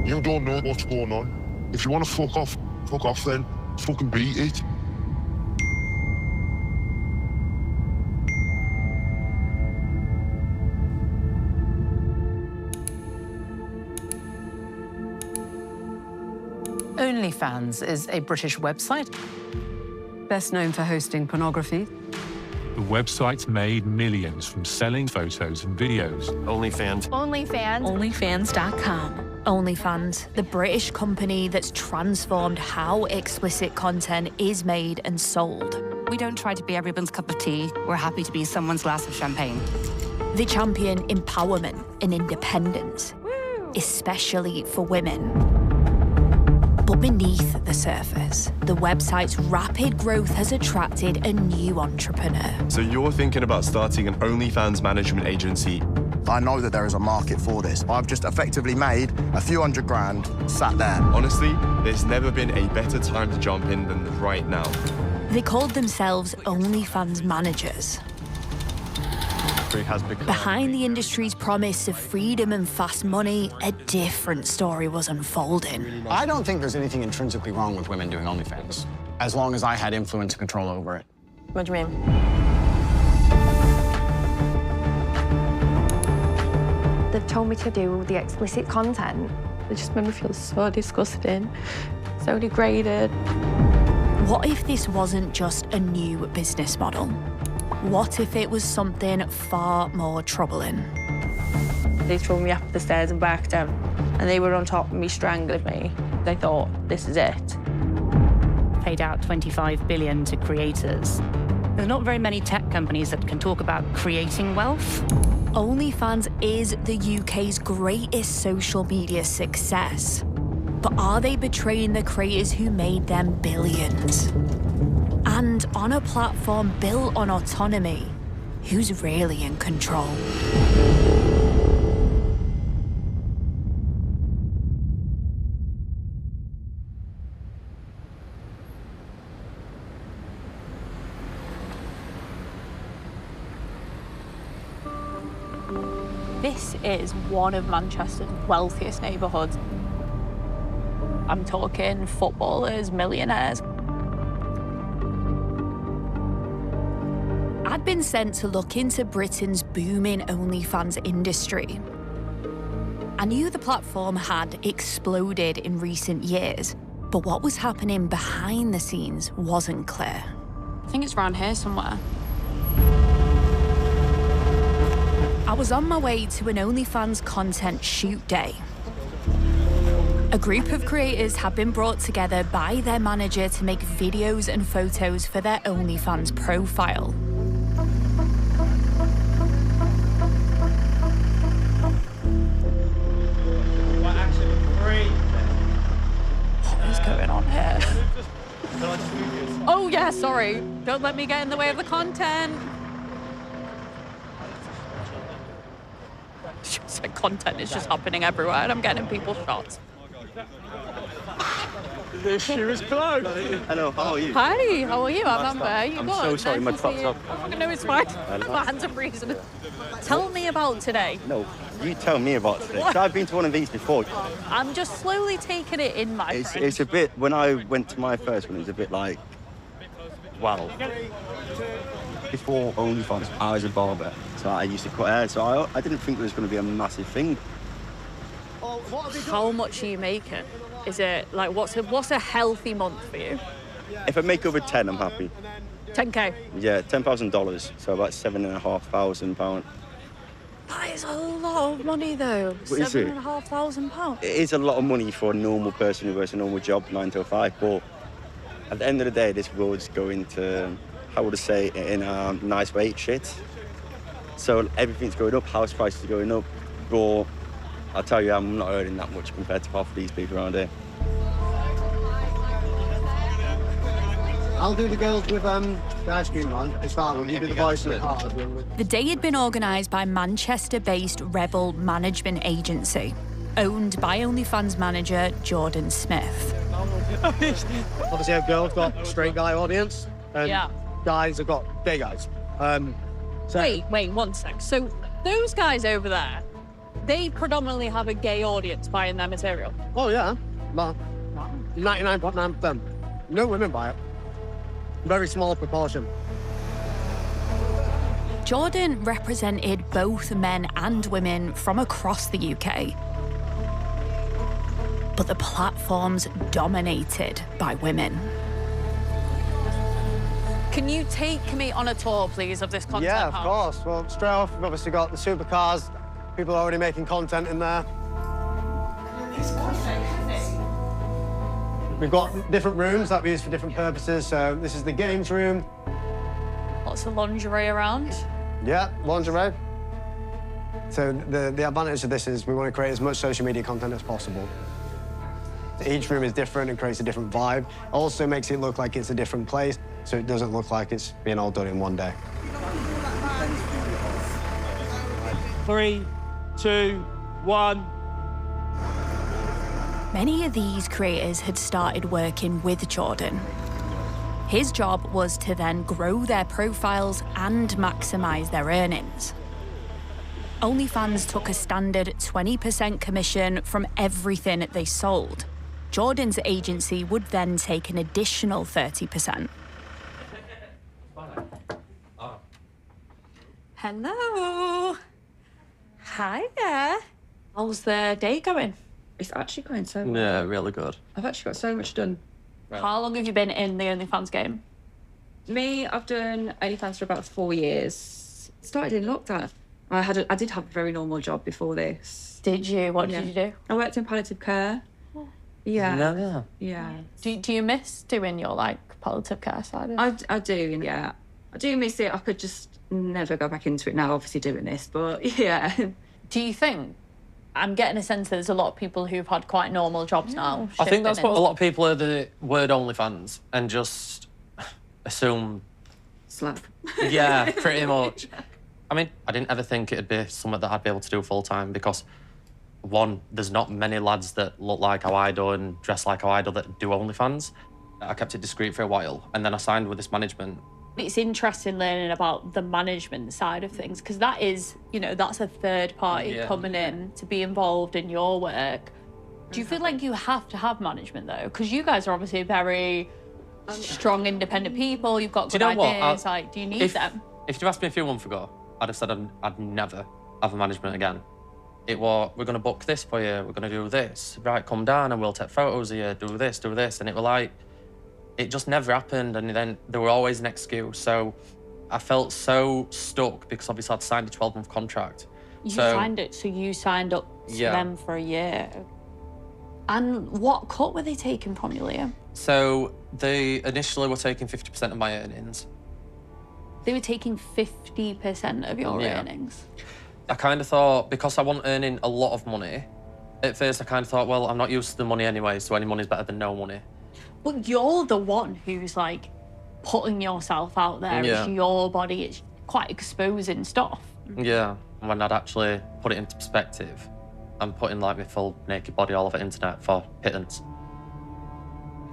You don't know what's going on. If you want to fuck off then. Fucking beat it. OnlyFans is a British website. Best known for hosting pornography. The website's made millions from selling photos and videos. OnlyFans. OnlyFans. OnlyFans.com. OnlyFans, the British company that's transformed how explicit content is made and sold. We don't try to be everyone's cup of tea. We're happy to be someone's glass of champagne. They champion empowerment and independence, especially for women. But beneath the surface, the website's rapid growth has attracted a new entrepreneur. So you're thinking about starting an OnlyFans management agency? I know that there is a market for this. I've just effectively made a few $100 grand sat there. Honestly, there's never been a better time to jump in than right now. They called themselves OnlyFans managers. Behind the industry's promise of freedom and fast money, a different story was unfolding. I don't think there's anything intrinsically wrong with women doing OnlyFans, as long as I had influence and control over it. What do you mean? They've told me to do the explicit content. It just made me feel so disgusting, so degraded. What if this wasn't just a new business model? What if it was something far more troubling? They threw me up the stairs and back down, and they were on top of me, strangling me. They thought, this is it. Paid out $25 billion to creators. There's not very many tech companies that can talk about creating wealth. OnlyFans is the UK's greatest social media success. But are they betraying the creators who made them billions? And on a platform built on autonomy, who's really in control? This is one of Manchester's wealthiest neighbourhoods. I'm talking footballers, millionaires. I'd been sent to look into Britain's booming OnlyFans industry. I knew the platform had exploded in recent years, but what was happening behind the scenes wasn't clear. I think it's around here somewhere. I was on my way to an OnlyFans content shoot day. A group of creators had been brought together by their manager to make videos and photos for their OnlyFans profile. What is going on here? Oh, yeah, sorry. Don't let me get in the way of the content. Content is just happening everywhere, and I'm getting people's shots. This shoe is closed. Hello, how are you? Hi, how are you? I'm Amber. You I'm good? so sorry, my Nice to clock's see you. up. No, it's fine. My hands are freezing. Tell me about today. No, you tell me about today. So I've been to one of these before. I'm just slowly taking it in, my friend. It's a bit, when I went to my first one, it was a bit like, wow. Before OnlyFans, I was a barber, so I used to cut hair, so I didn't think it was going to be a massive thing. How much are you making? Is it like, what's a healthy month for you? If I make over 10, I'm happy. 10K? Yeah, $10,000, so about £7,500. That is a lot of money, though. What is it? £7,500. It is a lot of money for a normal person who works a normal job, 9 to 5, but at the end of the day, this world's going to, how would I say, in a nice way, shit. So everything's going up, house prices are going up, but I'll tell you, I'm not earning that much compared to half of these people around here. I'll do the girls with the ice cream one. It's fine. You do the boys with the car. The day had been organised by Manchester-based Rebel Management Agency, owned by OnlyFans manager Jordan Smith. Obviously, a girl's got a straight guy audience, and guys have got gay guys. Wait, one sec. So those guys over there, they predominantly have a gay audience buying their material. Oh, yeah. Well, 99.9%. No women buy it. Very small proportion. Jordan represented both men and women from across the UK. But the platform's dominated by women. Can you take me on a tour, please, of this content Yeah, of house? course. Well, straight off, we've obviously got the supercars. People are already making content in there. We've got different rooms that we use for different purposes. So this is the games room. Lots of lingerie around. Yeah, lingerie. So the advantage of this is we want to create as much social media content as possible. Each room is different and creates a different vibe. Also makes it look like it's a different place, so it doesn't look like it's being all done in one day. 3, 2, 1. Many of these creators had started working with Jordan. His job was to then grow their profiles and maximise their earnings. OnlyFans took a standard 20% commission from everything they sold. Jordan's agency would then take an additional 30%. Hello. Hi there. How's the day going? It's actually going so well. Yeah, really good. I've actually got so much done. How long have you been in the OnlyFans game? Me, I've done OnlyFans for about 4 years. Started in lockdown. I did have a very normal job before this. Did you? What did you do? I worked in palliative care. Yeah. No. Yeah. Do you miss doing your, like, palliative care side of it? I do, yeah. I do miss it. I could just never go back into it now, obviously doing this, but yeah. Do you think? I'm getting a sense that there's a lot of people who've had quite normal jobs now. I think that's shifting what a lot of people hear the word OnlyFans and just assume. Slap. Yeah, pretty much. I mean, I didn't ever think it'd be something that I'd be able to do full time because, one, there's not many lads that look like how I do and dress like how I do that do OnlyFans. I kept it discreet for a while and then I signed with this management. It's interesting learning about the management side of things because that is, you know, that's a third party coming in to be involved in your work. Do you feel like you have to have management though? Because you guys are obviously very strong, independent people. You've got good ideas. Like, do you need them? If you asked me a few months ago, I'd have said I'd never have a management again. It was, we're going to book this for you, we're going to do this. Right, come down and we'll take photos of you, do this. And it was like, it just never happened. And then there were always an excuse. So I felt so stuck because obviously I'd signed a 12-month contract. You signed up to them for a year. And what cut were they taking from you, Liam? So they initially were taking 50% of my earnings. They were taking 50% of your earnings? I kind of thought, because I wasn't earning a lot of money, at first I kind of thought, well, I'm not used to the money anyway, so any money's better than no money. But you're the one who's, like, putting yourself out there. Yeah. It's your body. It's quite exposing stuff. Yeah, when I'd actually put it into perspective, I'm putting, like, my full naked body all over the internet for pittance.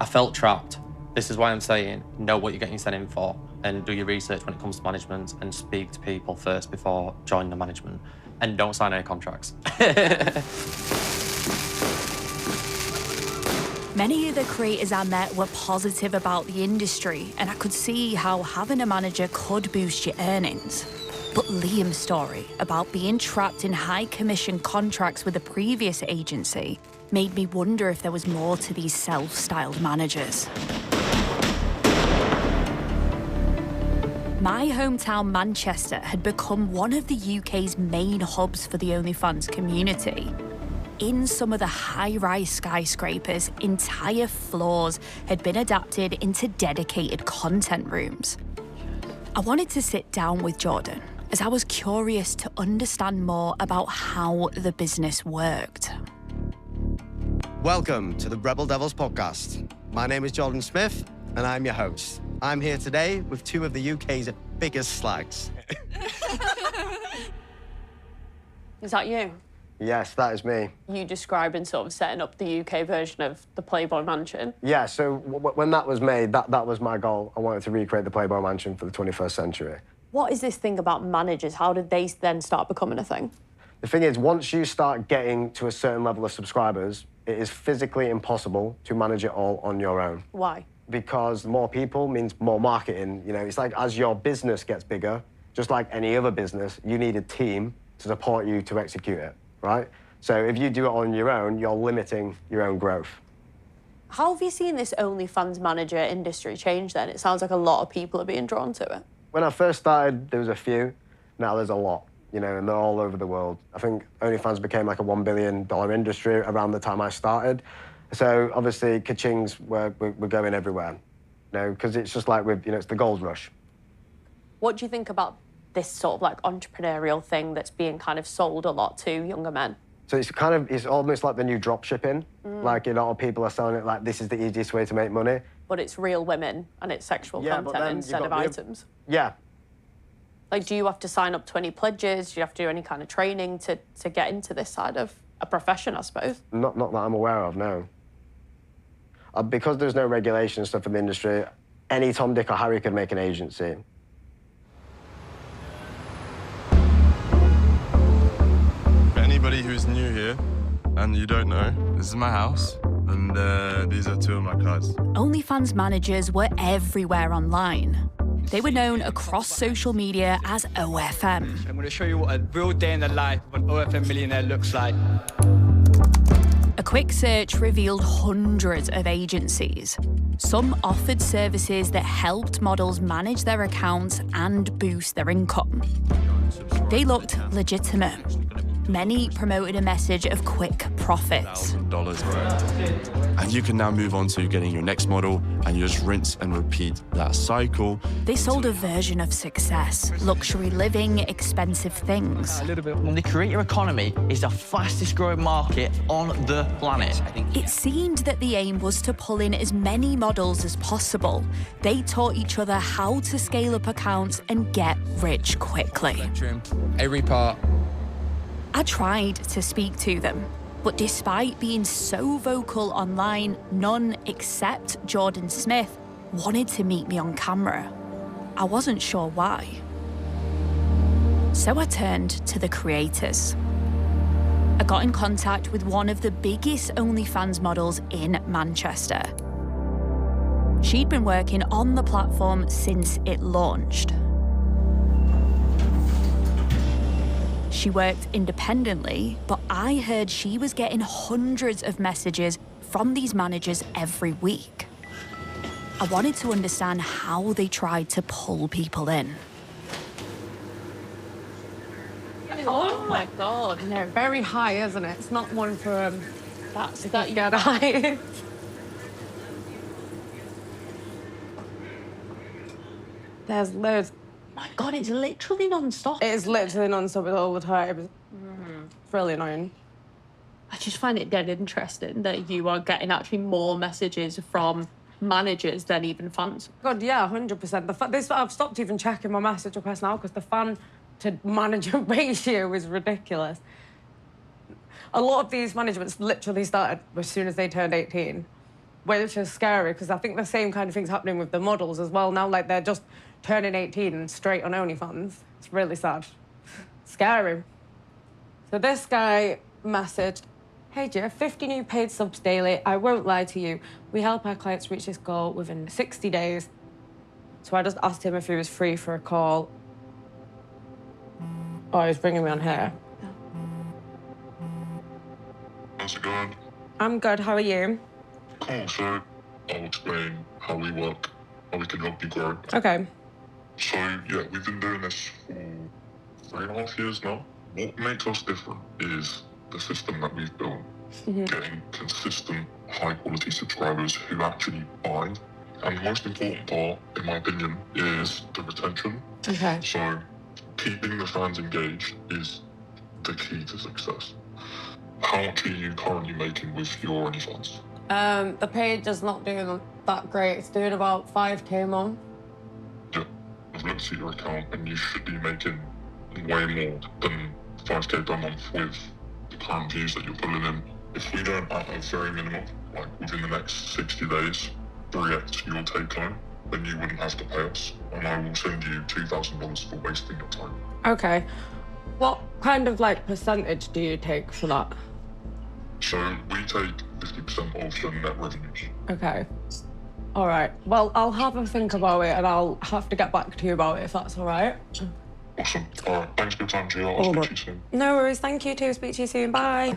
I felt trapped. This is why I'm saying, know what you're getting yourself in for and do your research when it comes to management and speak to people first before joining the management. And don't sign any contracts. Many of the creators I met were positive about the industry, and I could see how having a manager could boost your earnings. But Liam's story about being trapped in high commission contracts with a previous agency made me wonder if there was more to these self-styled managers. My hometown, Manchester, had become one of the UK's main hubs for the OnlyFans community. In some of the high-rise skyscrapers, entire floors had been adapted into dedicated content rooms. I wanted to sit down with Jordan, as I was curious to understand more about how the business worked. Welcome to the Rebel Devils podcast. My name is Jordan Smith, and I'm your host. I'm here today with two of the UK's biggest slags. Is that you? Yes, that is me. You describing sort of setting up the UK version of the Playboy Mansion? Yeah, so when that was made, that was my goal. I wanted to recreate the Playboy Mansion for the 21st century. What is this thing about managers? How did they then start becoming a thing? The thing is, once you start getting to a certain level of subscribers, it is physically impossible to manage it all on your own. Why? Because more people means more marketing. You know, it's like as your business gets bigger, just like any other business, you need a team to support you to execute it, right? So if you do it on your own, you're limiting your own growth. How have you seen this OnlyFans manager industry change then? It sounds like a lot of people are being drawn to it. When I first started, there was a few. Now there's a lot, you know, and they're all over the world. I think OnlyFans became like a $1 billion industry around the time I started. So obviously, ka-chings were going everywhere, you know, because it's just like with, you know, it's the gold rush. What do you think about this sort of like entrepreneurial thing that's being kind of sold a lot to younger men? So it's almost like the new drop shipping. Like, you know, a lot of people are selling it like this is the easiest way to make money. But it's real women and it's sexual content instead of items. Yeah. Like, do you have to sign up to any pledges? Do you have to do any kind of training to get into this side of a profession, I suppose? Not that I'm aware of, no. Because there's no regulation and stuff in the industry, any Tom, Dick or Harry could make an agency. Anybody who's new here and you don't know, this is my house and these are two of my cards. OnlyFans managers were everywhere online. They were known across social media as OFM. I'm going to show you what a real day in the life of an OFM millionaire looks like. A quick search revealed hundreds of agencies. Some offered services that helped models manage their accounts and boost their income. They looked legitimate. Many promoted a message of quick profits. And you can now move on to getting your next model and you just rinse and repeat that cycle. They sold a version of success, luxury living, expensive things. The creator economy is the fastest growing market on the planet. It seemed that the aim was to pull in as many models as possible. They taught each other how to scale up accounts and get rich quickly. Every part. I tried to speak to them, but despite being so vocal online, none except Jordan Smith wanted to meet me on camera. I wasn't sure why. So I turned to the creators. I got in contact with one of the biggest OnlyFans models in Manchester. She'd been working on the platform since it launched. She worked independently, but I heard she was getting hundreds of messages from these managers every week. I wanted to understand how they tried to pull people in. Oh my God. No, very high, isn't it? It's not one for that's that get high. There's loads. My God, it's literally non-stop. It is literally non-stop all the time. It's really annoying. I just find it dead interesting that you are getting actually more messages from managers than even fans. God, yeah, 100%. I've stopped even checking my message requests now because the fan to manager ratio is ridiculous. A lot of these managements literally started as soon as they turned 18, which is scary because I think the same kind of thing's happening with the models as well now. Like, they're just turning 18 and straight on OnlyFans. It's really sad. Scary. So this guy messaged, "Hey, Joe, 50 new paid subs daily. I won't lie to you. We help our clients reach this goal within 60 days. So I just asked him if he was free for a call. Oh, he's bringing me on here. How's it going? I'm good. How are you? Cool, so I'll explain how we work, how we can help you grow. Okay. So, yeah, we've been doing this for 3.5 years now. What makes us different is the system that we've built. Getting consistent, high-quality subscribers who actually buy. And the most important part, in my opinion, is the retention. Okay. So, keeping the fans engaged is the key to success. How much are you currently making with your OnlyFans? The page is not doing that great. It's doing about 5K a month. Yeah, I've looked at your account and you should be making way more than 5K per month with the current views that you're pulling in. If we don't, at a very minimum, like within the next 60 days, 3x your take home, then you wouldn't have to pay us. And I will send you $2,000 for wasting your time. Okay. What kind of like percentage do you take for that? So we take 50% of the net revenues. Okay. All right. Well, I'll have a think about it and I'll have to get back to you about it if that's all right. Awesome. All right. Thanks for your time, Gio. I'll speak to you soon. No worries. Thank you too. Speak to you soon. Bye.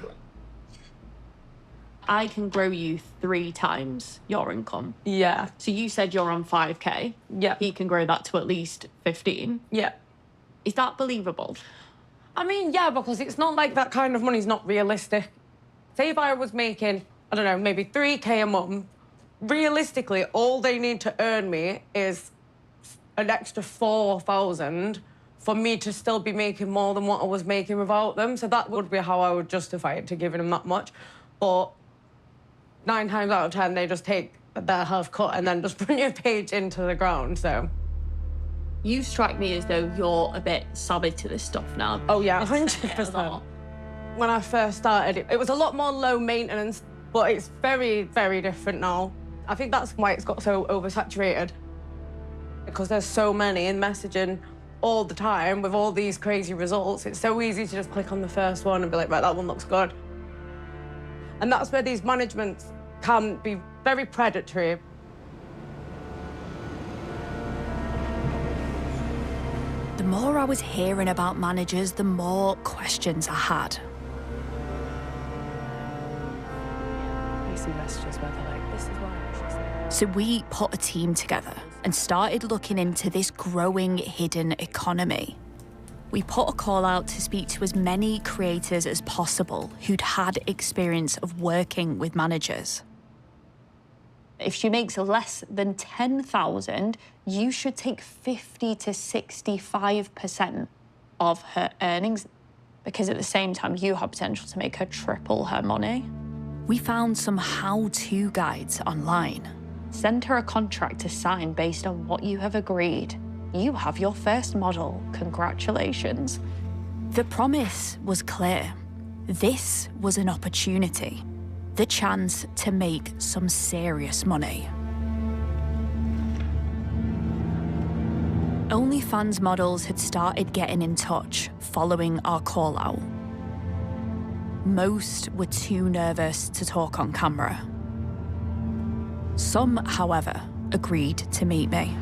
I can grow you 3 times your income. Yeah. So you said you're on 5k. Yeah. He can grow that to at least 15. Yeah. Is that believable? I mean, yeah, because it's not like that kind of money's not realistic. Say if I was making, I don't know, maybe 3k a month, realistically, all they need to earn me is an extra 4,000 for me to still be making more than what I was making without them. So that would be how I would justify it, to giving them that much. But 9 times out of 10, they just take their half cut and then just run your page into the ground, so. You strike me as though you're a bit savvy to this stuff now. Oh yeah, 100%. When I first started, it was a lot more low maintenance, but it's very, very different now. I think that's why it's got so oversaturated, because there's so many in messaging all the time with all these crazy results. It's so easy to just click on the first one and be like, right, that one looks good. And that's where these managements can be very predatory. The more I was hearing about managers, the more questions I had. You see messages where they're like, this is why. So we put a team together and started looking into this growing hidden economy. We put a call out to speak to as many creators as possible who'd had experience of working with managers. If she makes less than 10,000, you should take 50 to 65% of her earnings, because at the same time, you have potential to make her triple her money. We found some how-to guides online. Send her a contract to sign based on what you have agreed. You have your first model. Congratulations. The promise was clear. This was an opportunity. The chance to make some serious money. OnlyFans models had started getting in touch following our call out. Most were too nervous to talk on camera. Some, however, agreed to meet me.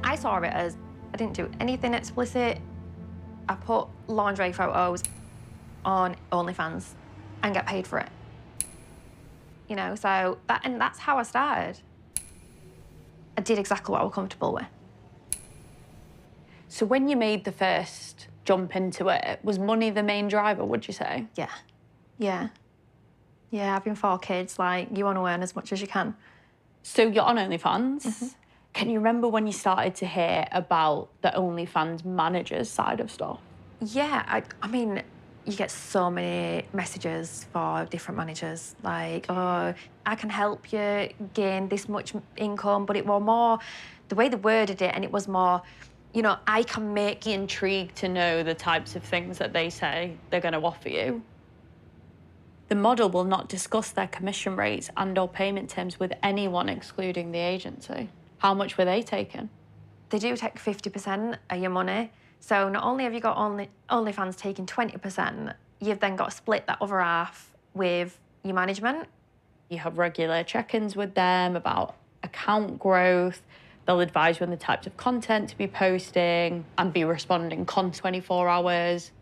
I saw it as I didn't do anything explicit. I put lingerie photos on OnlyFans and get paid for it. You know, so that's how I started. I did exactly what I was comfortable with. So when you made the first jump into it, was money the main driver, would you say? Yeah. Yeah. Yeah, having 4 kids, like, you want to earn as much as you can. So you're on OnlyFans. Mm-hmm. Can you remember when you started to hear about the OnlyFans managers side of stuff? Yeah, I mean, you get so many messages for different managers, like, oh, I can help you gain this much income, but it was more, the way they worded it, and it was more, you know, I can make you intrigued to know the types of things that they say they're going to offer you. The model will not discuss their commission rates and/or payment terms with anyone excluding the agency. How much were they taking? They do take 50% of your money. So not only have you got OnlyFans taking 20%, you've then got to split that other half with your management. You have regular check-ins with them about account growth. They'll advise you on the types of content to be posting and be responding 24 hours.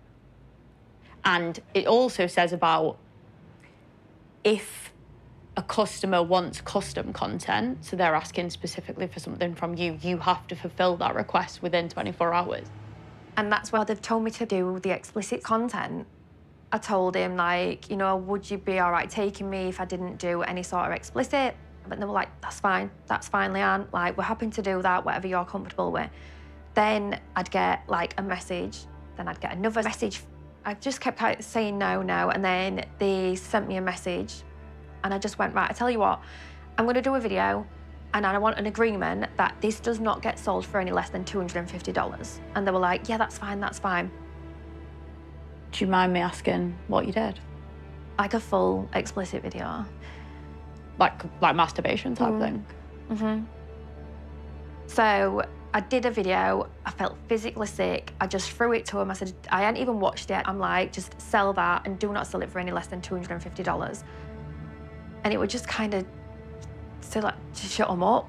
And it also says about if a customer wants custom content, so they're asking specifically for something from you, you have to fulfill that request within 24 hours. And that's where they've told me to do the explicit content. I told him, like, you know, would you be all right taking me if I didn't do any sort of explicit? But they were like, that's fine, Leanne. Like, we're happy to do that, whatever you're comfortable with. Then I'd get, like, a message. Then I'd get another message. I just kept saying no, no. And then they sent me a message. And I just went, right, I tell you what, I'm going to do a video. and I want an agreement that this does not get sold for any less than $250. And they were like, yeah, that's fine, that's fine. Do you mind me asking what you did? Like a full explicit video. Like masturbation type thing? Mm-hmm. So I did a video, I felt physically sick, I just threw it to him. I said, I hadn't even watched it. I'm like, just sell that and do not sell it for any less than $250. And it would just kind of still like to shut him up.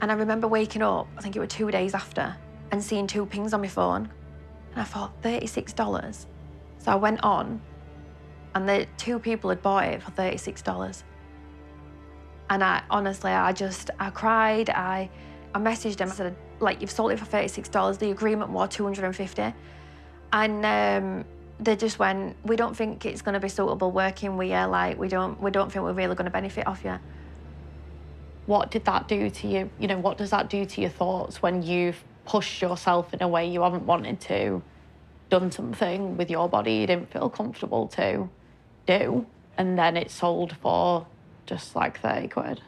And I remember waking up, I think it was 2 days after, and seeing 2 pings on my phone. And I thought, $36. So I went on, and the 2 people had bought it for $36. And I honestly, I cried. I messaged them. I said, like, you've sold it for $36. The agreement was $250. And they just went, we don't think it's going to be suitable working with you. Like, we don't think we're really going to benefit off you. What did that do to you? You know, what does that do to your thoughts when you've pushed yourself in a way you haven't wanted to, done something with your body you didn't feel comfortable to do, and then it's sold for just like 30 quid?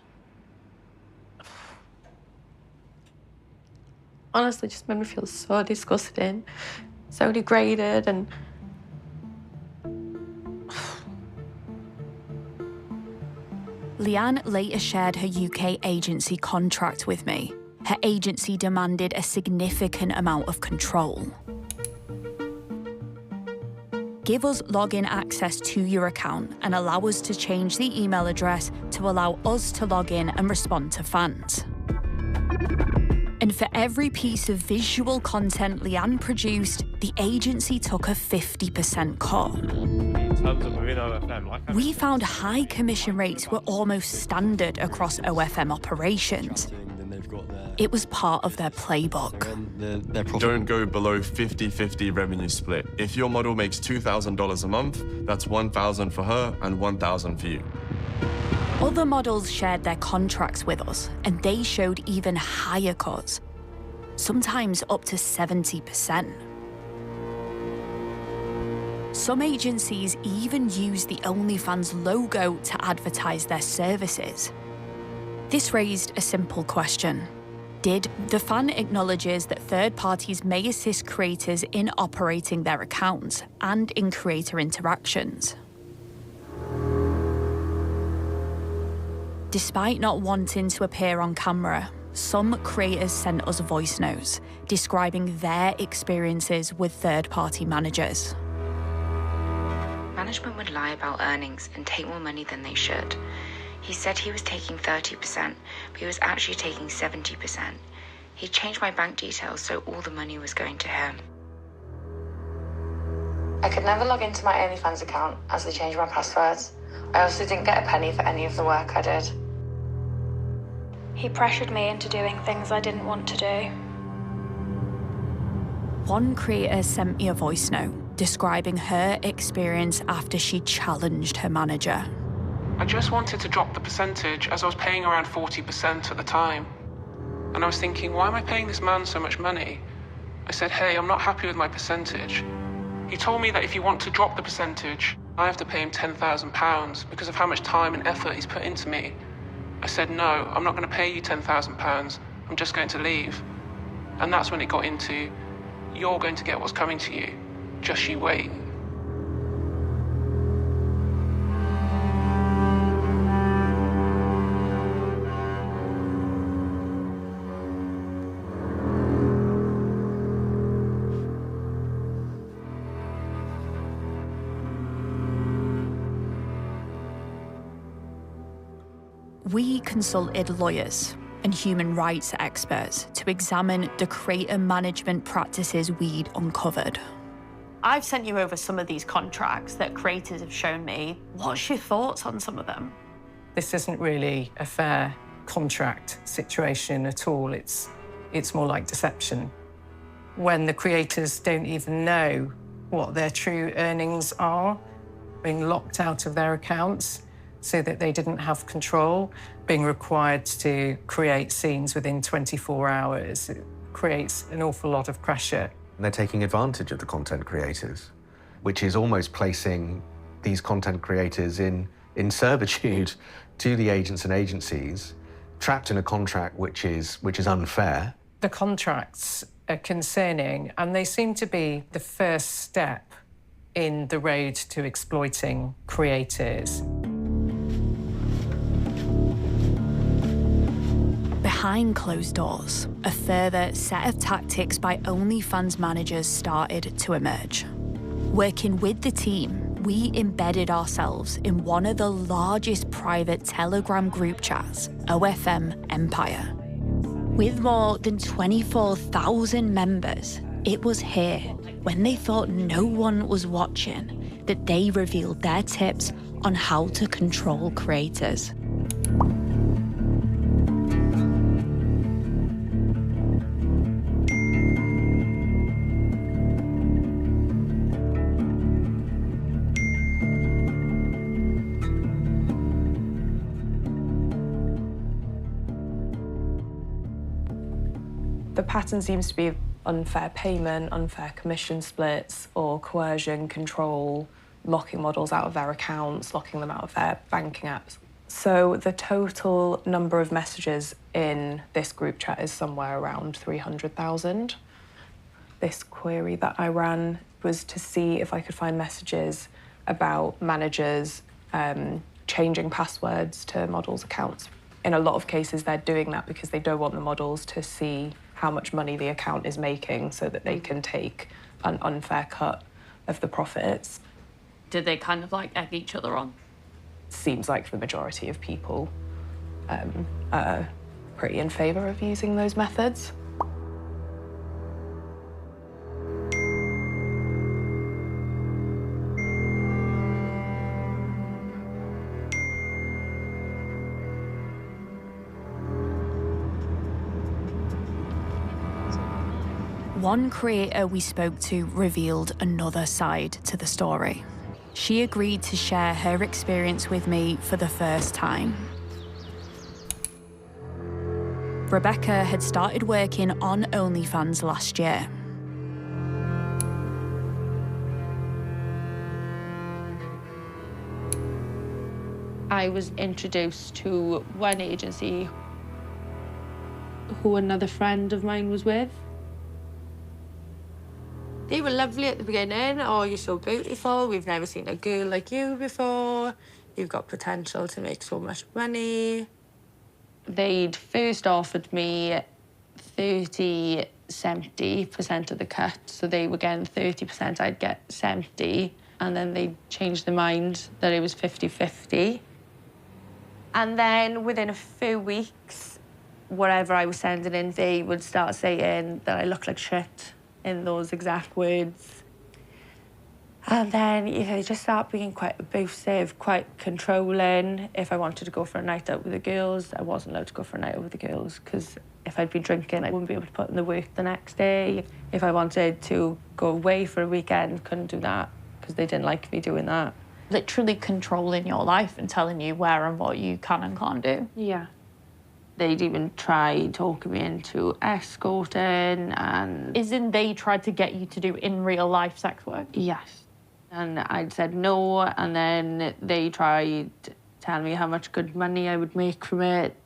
Honestly, just made me feel so disgusting, so degraded, and Leanne later shared her UK agency contract with me. Her agency demanded a significant amount of control. Give us login access to your account and allow us to change the email address to allow us to log in and respond to fans. And for every piece of visual content Leanne produced, the agency took a 50% cut. In terms of within OFM, We found high commission rates were almost standard across OFM operations. It was part of their playbook. Don't go below 50-50 revenue split. If your model makes $2,000 a month, that's $1,000 for her and $1,000 for you. Other models shared their contracts with us, and they showed even higher cuts, sometimes up to 70%. Some agencies even use the OnlyFans logo to advertise their services. This raised a simple question. Did the fan acknowledges that third parties may assist creators in operating their accounts and in creator interactions? Despite not wanting to appear on camera, some creators sent us voice notes describing their experiences with third-party managers. Management would lie about earnings and take more money than they should. He said he was taking 30%, but he was actually taking 70%. He changed my bank details so all the money was going to him. I could never log into my OnlyFans account as they changed my passwords. I also didn't get a penny for any of the work I did. He pressured me into doing things I didn't want to do. One creator sent me a voice note describing her experience after she challenged her manager. I just wanted to drop the percentage as I was paying around 40% at the time. And I was thinking, why am I paying this man so much money? I said, hey, I'm not happy with my percentage. He told me that if you want to drop the percentage, I have to pay him £10,000 because of how much time and effort he's put into me. I said, no, I'm not going to pay you £10,000. I'm just going to leave. And that's when it got into, you're going to get what's coming to you. Just you wait. We consulted lawyers and human rights experts to examine the creator management practices we'd uncovered. I've sent you over some of these contracts that creators have shown me. What's your thoughts on some of them? This isn't really a fair contract situation at all. It's more like deception. When the creators don't even know what their true earnings are, being locked out of their accounts so that they didn't have control, being required to create scenes within 24 hours, it creates an awful lot of pressure. And they're taking advantage of the content creators, which is almost placing these content creators in servitude to the agents and agencies trapped in a contract which is unfair. The contracts are concerning, and they seem to be the first step in the road to exploiting creators. Behind closed doors, a further set of tactics by OnlyFans managers started to emerge. Working with the team, we embedded ourselves in one of the largest private Telegram group chats, OFM Empire. With more than 24,000 members, it was here, when they thought no one was watching, that they revealed their tips on how to control creators. The pattern seems to be unfair payment, unfair commission splits, or coercion, control, locking models out of their accounts, locking them out of their banking apps. So the total number of messages in this group chat is somewhere around 300,000. This query that I ran was to see if I could find messages about managers changing passwords to models' accounts. In a lot of cases, they're doing that because they don't want the models to see how much money the account is making so that they can take an unfair cut of the profits. Did they kind of like egg each other on? Seems like the majority of people are pretty in favour of using those methods. One creator we spoke to revealed another side to the story. She agreed to share her experience with me for the first time. Rebecca had started working on OnlyFans last year. I was introduced to one agency who another friend of mine was with. They were lovely at the beginning. Oh, you're so beautiful. We've never seen a girl like you before. You've got potential to make so much money. They'd first offered me 70% of the cut. So they were getting 30%, I'd get 70. And then they changed their mind that it was 50-50. And then within a few weeks, whatever I was sending in, they would start saying that I look like shit in those exact words. And then they just start being quite abusive, quite controlling. If I wanted to go for a night out with the girls, I wasn't allowed to go for a night out with the girls because if I'd been drinking, I wouldn't be able to put in the work the next day. If I wanted to go away for a weekend, couldn't do that because they didn't like me doing that. Literally controlling your life and telling you where and what you can and can't do. Yeah. They'd even try talking me into escorting and... Isn't they tried to get you to do in real life sex work? Yes. And I'd said no, and then they tried telling me how much good money I would make from it.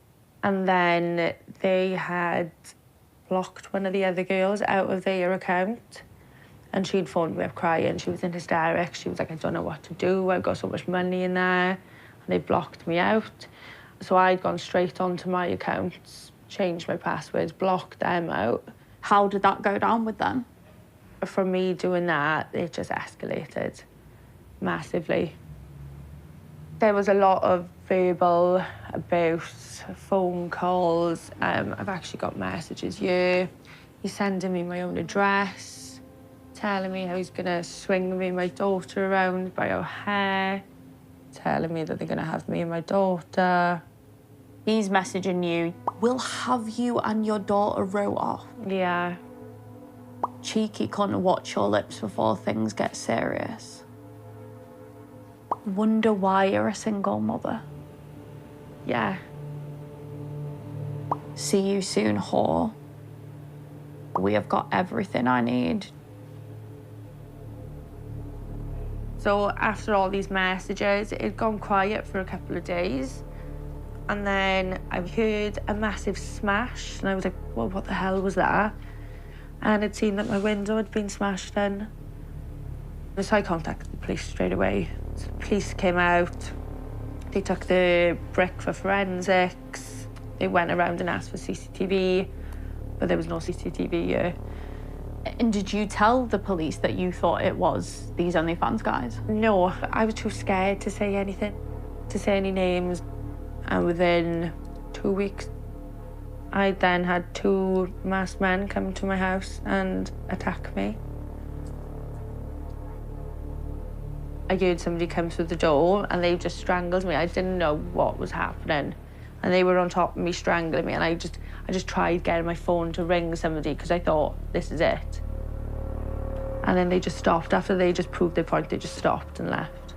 And then they had blocked one of the other girls out of their account. And she'd phoned me up crying. She was in hysterics. She was like, I don't know what to do. I've got so much money in there. And they blocked me out. So I'd gone straight onto my accounts, changed my passwords, blocked them out. How did that go down with them? From me doing that, it just escalated massively. There was a lot of verbal abuse, phone calls. I've actually got messages here. He's sending me my own address, telling me how he's gonna swing me and my daughter around by her hair, telling me that they're gonna have me and my daughter. He's messaging you, we'll have you and your daughter wrote off. Yeah. Cheeky cunt, watch your lips before things get serious. Wonder why you're a single mother. Yeah. See you soon, whore. We have got everything I need. So after all these messages, it had gone quiet for a couple of days. And then I heard a massive smash, and I was like, well, what the hell was that? And I'd seen that my window had been smashed in. So I contacted the police straight away. So the police came out, they took the brick for forensics, they went around and asked for CCTV, but there was no CCTV here. And did you tell the police that you thought it was these OnlyFans guys? No, I was too scared to say anything, to say any names. And within 2 weeks, I then had 2 masked men come to my house and attack me. I heard somebody come through the door and they just strangled me. I didn't know what was happening. And they were on top of me, strangling me. And I just tried getting my phone to ring somebody because I thought, this is it. And then they just stopped. After they just proved their point, they just stopped and left.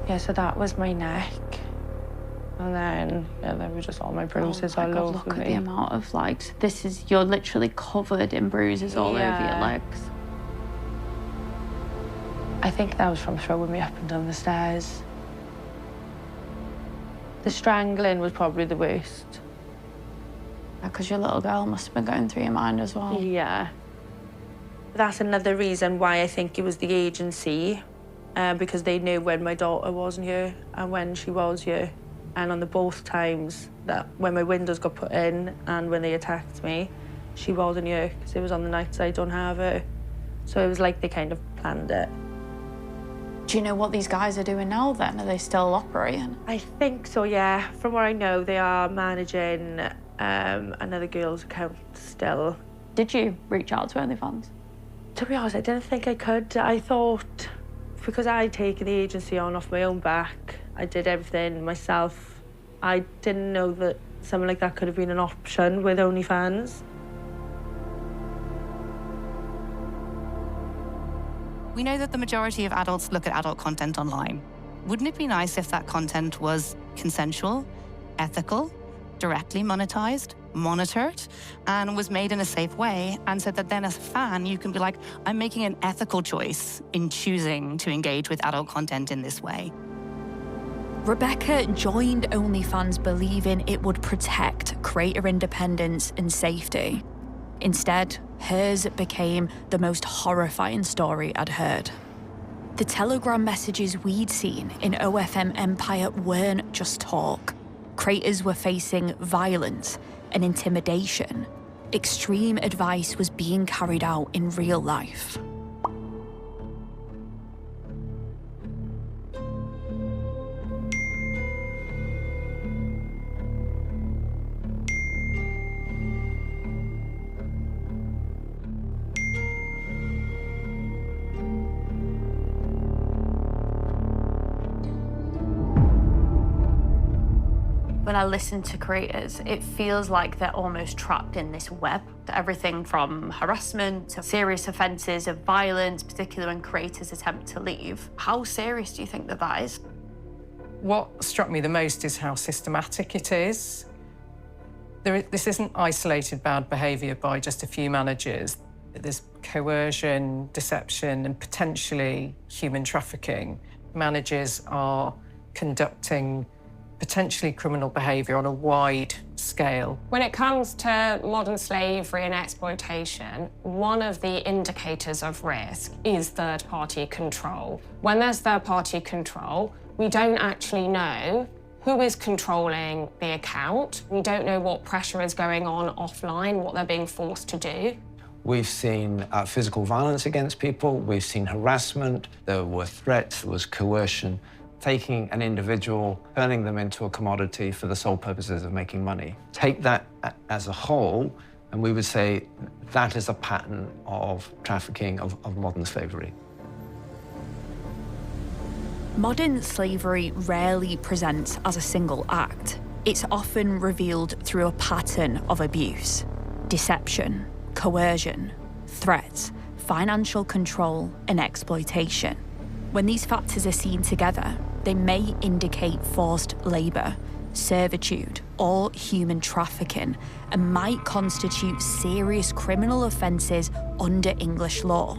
Yeah, so that was my neck. And then, yeah, there were just all my bruises all over look me. at the amount of, like, you're literally covered in bruises all over your legs. I think that was from throwing me up and down the stairs. The strangling was probably the worst. Because your little girl must have been going through your mind as well. Yeah. That's another reason why I think it was the agency, because they knew when my daughter wasn't here and when she was here. And on the both times that when my windows got put in and when they attacked me, she wasn't here because it was on the nights I don't have her. So it was like they kind of planned it. Do you know what these guys are doing now then? Are they still operating? I think so, yeah. From what I know, they are managing another girl's account still. Did you reach out to OnlyFans? To be honest, I didn't think I could. I thought, because I'd taken the agency on off my own back, I did everything myself. I didn't know that something like that could have been an option with OnlyFans. We know that the majority of adults look at adult content online. Wouldn't it be nice if that content was consensual, ethical, directly monetized, monitored, and was made in a safe way, and so that then as a fan, you can be like, I'm making an ethical choice in choosing to engage with adult content in this way. Rebecca joined OnlyFans believing it would protect creator independence and safety. Instead, hers became the most horrifying story I'd heard. The Telegram messages we'd seen in OFM Empire weren't just talk. Creators were facing violence and intimidation. Extreme advice was being carried out in real life. When I listen to creators, it feels like they're almost trapped in this web. Everything from harassment to serious offences of violence, particularly when creators attempt to leave. How serious do you think that is? What struck me the most is how systematic it is. This isn't isolated bad behaviour by just a few managers. There's coercion, deception, and potentially human trafficking. Managers are conducting potentially criminal behaviour on a wide scale. When it comes to modern slavery and exploitation, one of the indicators of risk is third-party control. When there's third-party control, we don't actually know who is controlling the account. We don't know what pressure is going on offline, what they're being forced to do. We've seen physical violence against people, we've seen harassment, there were threats, there was coercion. Taking an individual, turning them into a commodity for the sole purposes of making money. Take that as a whole, and we would say that is a pattern of trafficking of modern slavery. Modern slavery rarely presents as a single act. It's often revealed through a pattern of abuse, deception, coercion, threats, financial control, and exploitation. When these factors are seen together, they may indicate forced labour, servitude, or human trafficking, and might constitute serious criminal offences under English law.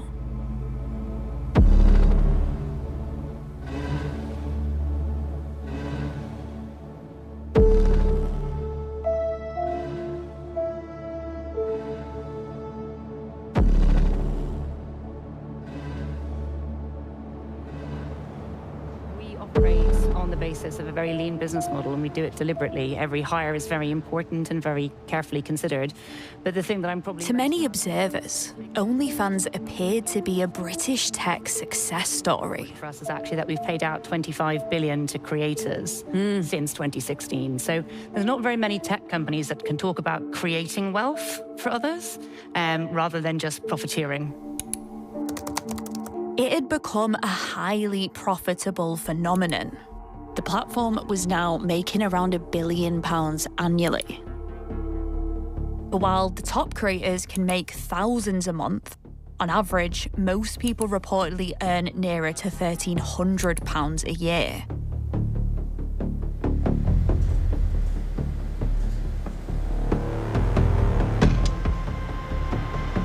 operate on the basis of a very lean business model, and we do it deliberately. Every hire is very important and very carefully considered. But the thing that I'm probably... To many observers, OnlyFans appeared to be a British tech success story. For us is actually that we've paid out 25 billion to creators since 2016. So there's not very many tech companies that can talk about creating wealth for others rather than just profiteering. It had become a highly profitable phenomenon. The platform was now making around £1 billion annually. But while the top creators can make thousands a month, on average, most people reportedly earn nearer to £1,300 a year.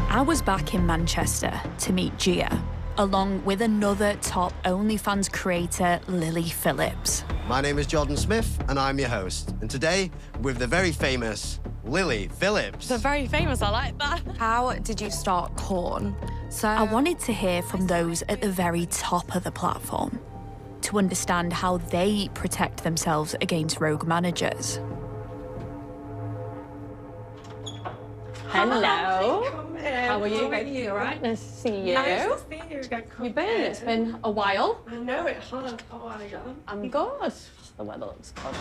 I was back in Manchester to meet Gia, along with another top OnlyFans creator, Lily Phillips. My name is Jordan Smith, and I'm your host. And today, with the very famous Lily Phillips. The very famous, I like that. How did you start Corn? So I wanted to hear from those at the very top of the platform to understand how they protect themselves against rogue managers. Hello. How are you? All right? Nice to see you. Nice to see you. You've been? It's been a while. I know it has. How are you? I'm good. The weather looks good.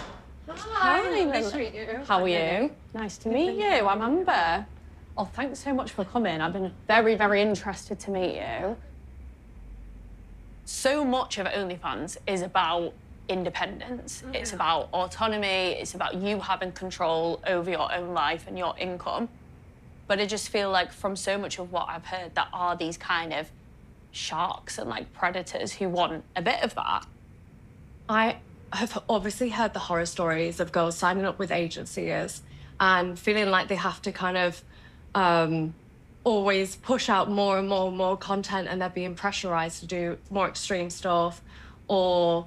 Hi. Nice to meet you. How are you? Nice to meet you. I'm Amber. Oh, thanks so much for coming. I've been very, very interested to meet you. So much of OnlyFans is about independence. It's about autonomy. It's about you having control over your own life and your income. But I just feel like from so much of what I've heard, there are these kind of sharks and like predators who want a bit of that. I have obviously heard the horror stories of girls signing up with agencies and feeling like they have to kind of always push out more and more and more content, and they're being pressurized to do more extreme stuff, or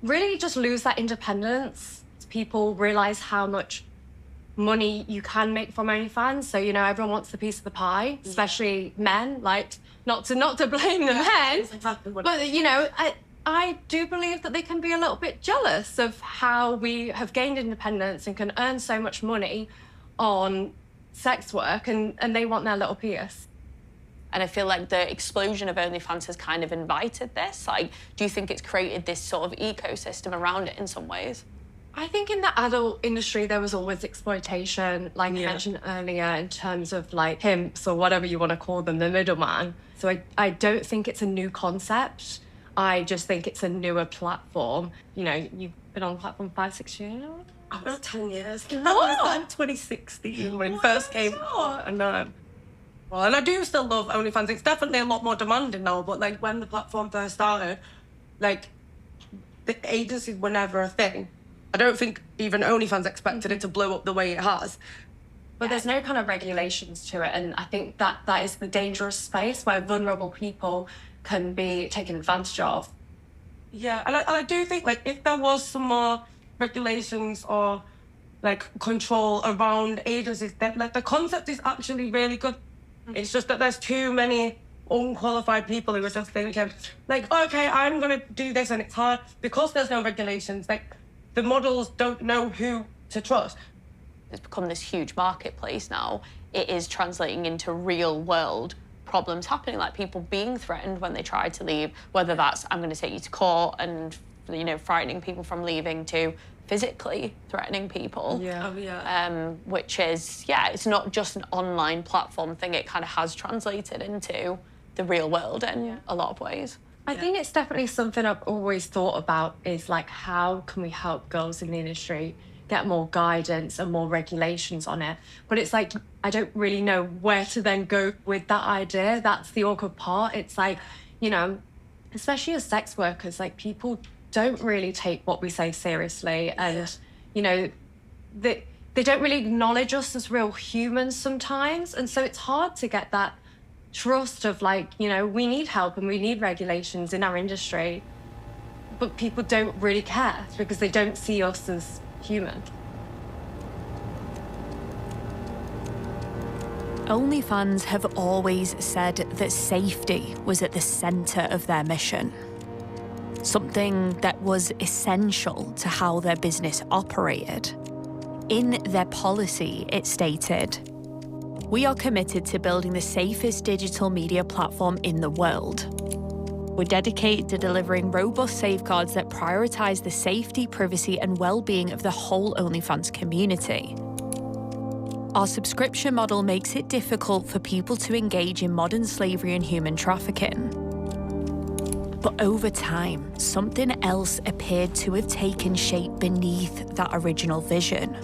really just lose that independence. People realize how much money you can make from OnlyFans. So, you know, everyone wants a piece of the pie, especially men. Like, not to blame the men, but, you know, I do believe that they can be a little bit jealous of how we have gained independence and can earn so much money on sex work, and they want their little piece. And I feel like the explosion of OnlyFans has kind of invited this. Like, do you think it's created this sort of ecosystem around it in some ways? I think in the adult industry, there was always exploitation, like you mentioned earlier, in terms of like pimps or whatever you want to call them, the middleman. So I don't think it's a new concept. I just think it's a newer platform. You know, you've been on the platform 5-6 years now? I've been 10 years. That was like 2016 when it first came out. And well, and I do still love OnlyFans. It's definitely a lot more demanding now, but like when the platform first started, like the agencies were never a thing. I don't think even OnlyFans expected it to blow up the way it has. But there's no kind of regulations to it, and I think that is the dangerous space where vulnerable people can be taken advantage of. Yeah, and I do think like if there was some more regulations or like control around agencies, that like the concept is actually really good. It's just that there's too many unqualified people who are just thinking like, okay, I'm gonna do this, and it's hard because there's no regulations. Like the models don't know who to trust. It's become this huge marketplace now. It is translating into real world problems happening, like people being threatened when they try to leave, whether that's I'm going to take you to court and, you know, frightening people from leaving, to physically threatening people. Which is, it's not just an online platform thing. It kind of has translated into the real world in a lot of ways. I think it's definitely something I've always thought about, is like, how can we help girls in the industry get more guidance and more regulations on it? But it's like, I don't really know where to then go with that idea. That's the awkward part. It's like, you know, especially as sex workers, like people don't really take what we say seriously. And, you know, they don't really acknowledge us as real humans sometimes. And so it's hard to get that trust of like, you know, we need help and we need regulations in our industry. But people don't really care because they don't see us as human. OnlyFans have always said that safety was at the centre of their mission. something that was essential to how their business operated. In their policy, it stated, "We are committed to building the safest digital media platform in the world. We're dedicated to delivering robust safeguards that prioritise the safety, privacy and well-being of the whole OnlyFans community. Our subscription model makes it difficult for people to engage in modern slavery and human trafficking." But over time, something else appeared to have taken shape beneath that original vision.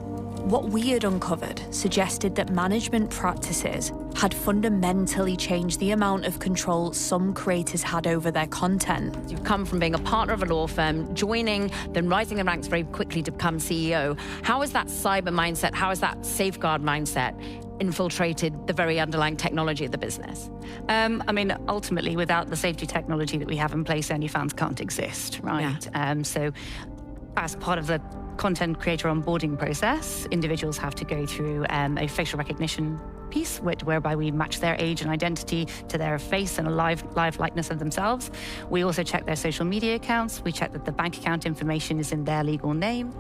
What we had uncovered suggested that management practices had fundamentally changed the amount of control some creators had over their content. You've come from being a partner of a law firm, joining, then rising the ranks very quickly to become CEO. How has that cyber mindset, how has that safeguard mindset infiltrated the very underlying technology of the business? I mean, ultimately, without the safety technology that we have in place, OnlyFans can't exist, right? Yeah. So as part of the content creator onboarding process, individuals have to go through a facial recognition piece, whereby we match their age and identity to their face and a live likeness of themselves. We also check their social media accounts. We check that the bank account information is in their legal name.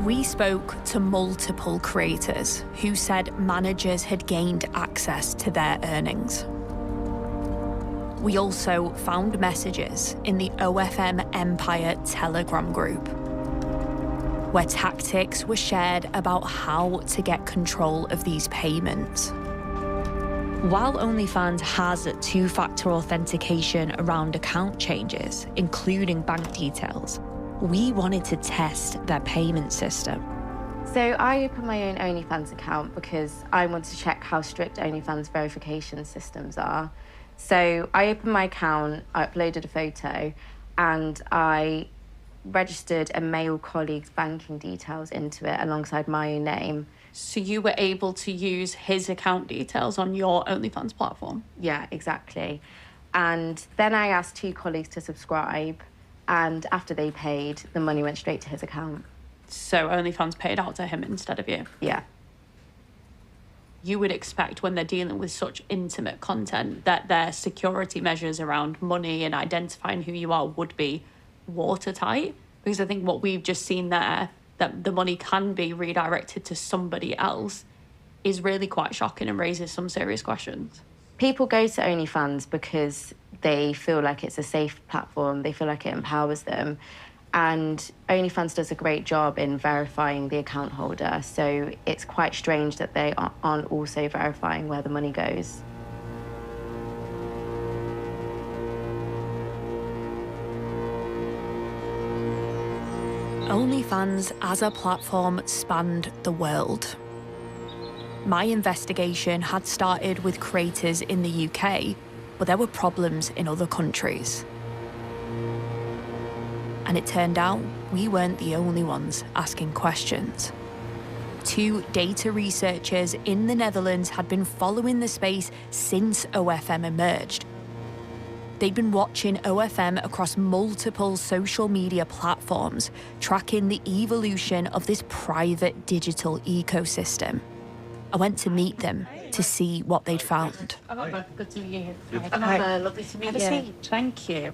We spoke to multiple creators who said managers had gained access to their earnings. We also found messages in the OFM Empire Telegram group, where tactics were shared about how to get control of these payments. While OnlyFans has two-factor authentication around account changes, including bank details, we wanted to test their payment system. So I opened my own OnlyFans account because I wanted to check how strict OnlyFans verification systems are. So I opened my account, I uploaded a photo, and I registered a male colleague's banking details into it alongside my own name. So you were able to use his account details on your OnlyFans platform? Yeah, exactly. And then I asked 2 colleagues to subscribe, and after they paid, the money went straight to his account. So OnlyFans paid out to him instead of you? Yeah. You would expect when they're dealing with such intimate content that their security measures around money and identifying who you are would be watertight. Because I think what we've just seen there, that the money can be redirected to somebody else, is really quite shocking and raises some serious questions. People go to OnlyFans because they feel like it's a safe platform, they feel like it empowers them. And OnlyFans does a great job in verifying the account holder, so it's quite strange that they aren't also verifying where the money goes. OnlyFans as a platform spanned the world. My investigation had started with creators in the UK, but there were problems in other countries. And it turned out we weren't the only ones asking questions. 2 data researchers in the Netherlands had been following the space since OFM emerged. They'd been watching OFM across multiple social media platforms, tracking the evolution of this private digital ecosystem. I went to meet them to see what they'd found. Good to meet you. Lovely to meet you. Thank you.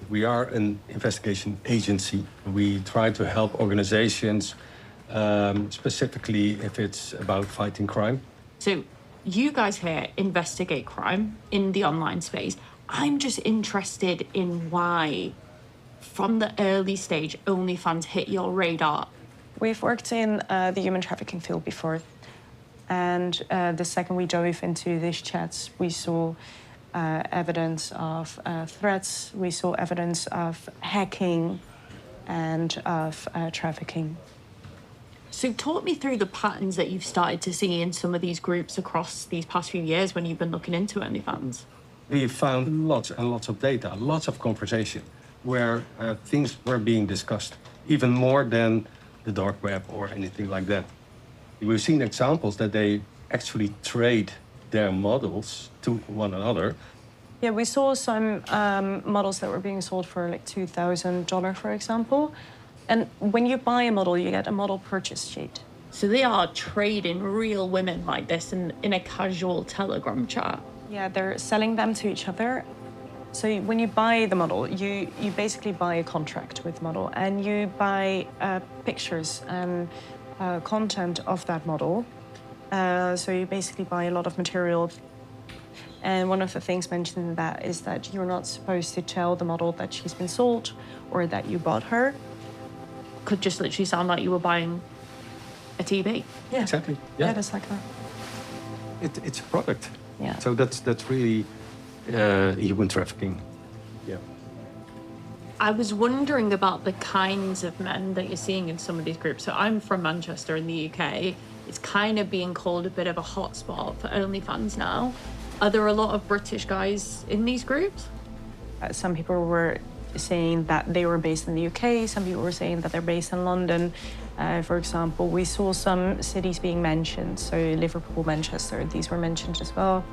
We are an investigation agency. We try to help organizations, specifically if it's about fighting crime. So you guys here investigate crime in the online space. I'm just interested in why, from the early stage, OnlyFans hit your radar. We've worked in the human trafficking field before. And the second we dove into these chats, we saw evidence of threats, we saw evidence of hacking and of trafficking. So talk me through the patterns that you've started to see in some of these groups across these past few years when you've been looking into OnlyFans. We found lots and lots of data, lots of conversation where things were being discussed, even more than the dark web or anything like that. We've seen examples that they actually trade their models to one another. Yeah, we saw some models that were being sold for like $2,000, for example. And when you buy a model, you get a model purchase sheet. So they are trading real women like this in a casual Telegram chat. Yeah, they're selling them to each other. So when you buy the model, you basically buy a contract with the model, and you buy pictures and content of that model. So you basically buy a lot of material. And one of the things mentioned in that is that you're not supposed to tell the model that she's been sold or that you bought her. Could just literally sound like you were buying a TV. Yeah. Exactly. Yeah. Just like that. It's a product. Yeah. So that's really human trafficking. Yeah. I was wondering about the kinds of men that you're seeing in some of these groups. So I'm from Manchester in the UK. It's kind of being called a bit of a hotspot for OnlyFans now. Are there a lot of British guys in these groups? Some people were saying that they were based in the UK. Some people were saying that they're based in London. For example, we saw some cities being mentioned. So Liverpool, Manchester, these were mentioned as well.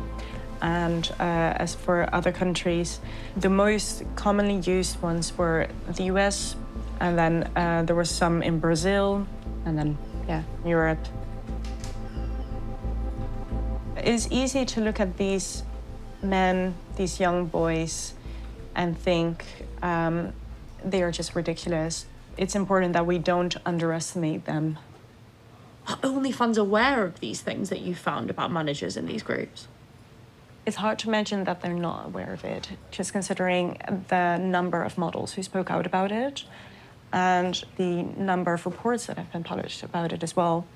And as for other countries, the most commonly used ones were the US, and then there were some in Brazil, and then, yeah, Europe. It's easy to look at these men, these young boys, and think they are just ridiculous. It's important that we don't underestimate them. Are OnlyFans aware of these things that you found about managers in these groups? It's hard to imagine that they're not aware of it, just considering the number of models who spoke out about it and the number of reports that have been published about it as well.